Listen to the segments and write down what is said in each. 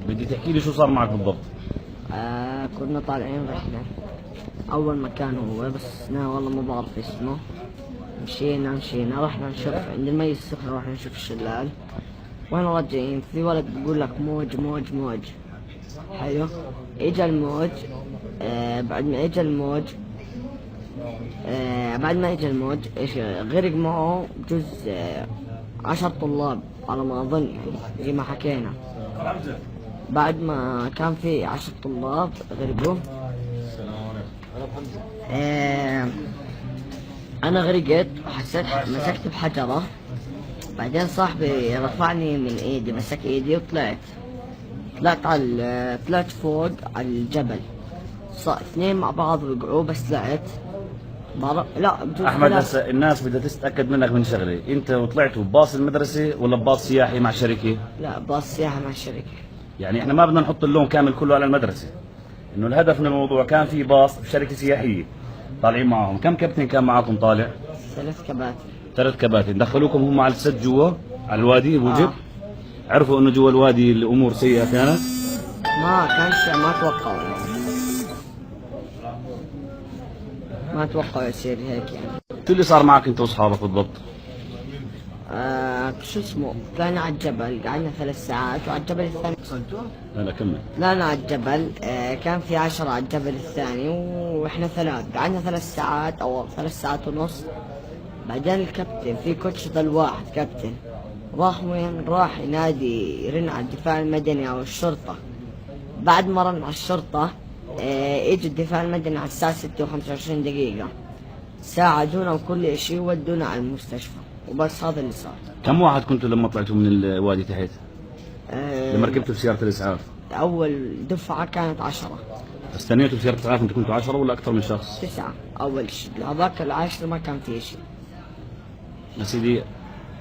بدي تحكي لي شو صار معك بالضبط؟ كنا طالعين رحلة. أول مكان هو بس أنا والله ما بعرف اسمه. مشينا رحنا نشوف عند المي السخنة، رحنا نشوف الشلال. واحنا راجعين في ولد بيقول لك موج موج موج. حلو. اجا الموج. بعد ما اجا الموج ايش غرق معه بجوز 10 طلاب على ما اظن، يعني زي ما حكينا. بعد ما كان في 10 طلاب غرقوا. انا غرقت وحسيت مسكت بحجرة. بعدين صاحبي رفعني من ايدي، مسك ايدي وطلعت. طلعت فوق على الجبل. اثنين مع بعض وقعوا بس طلعت. لا احمد، هسه الناس بدها تتاكد منك من شغله، انت طلعت بباص المدرسه ولا بباص سياحي مع شركه؟ لا، باص سياحة مع الشركة. يعني احنا ما بدنا نحط اللوم كامل كله على المدرسه، انه الهدف من الموضوع كان في باص بشركه سياحيه طالعين معهم. كم كابتن كان معكم طالع؟ 3 كباتن. 3 كباتن. دخلوكم هم على السد جوا على الوادي بوجب؟ عرفوا انه جوا الوادي الامور سيئه كانت؟ ما توقعوا يصير هيك يعني. شو اللي صار معك انت واصحابك بالضبط؟ شو اسمه، طلعنا على الجبل، قعدنا 3 ساعات، وعلى الجبل الثاني لا كمل. طلعنا على الجبل. كان في 10 على الجبل الثاني، واحنا 3 قعدنا 3 ساعات او 3 ساعات ونص. بعدين الكابتن في كوتش ضل واحد كابتن، راح وين؟ راح ينادي يرن على الدفاع المدني او الشرطة. بعد ما رن على الشرطة اجى الدفاع المدني على الساعة 6:25 دقيقة، ساعدونا وكل اشي ودونا على المستشفى، وبس هذا اللي صار. كم واحد كنتوا لما طلعتوا من الوادي تحت؟ لما ركبتوا في سيارة الإسعاف؟ أول دفعة كانت 10. استنيتوا في سيارة الإسعاف أنتوا كنتوا 10 ولا أكثر من شخص؟ 9 أول شيء، هذاك العاشر ما كان فيه شيء. يا سيدي،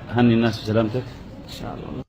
هني الناس بسلامتك. إن شاء الله.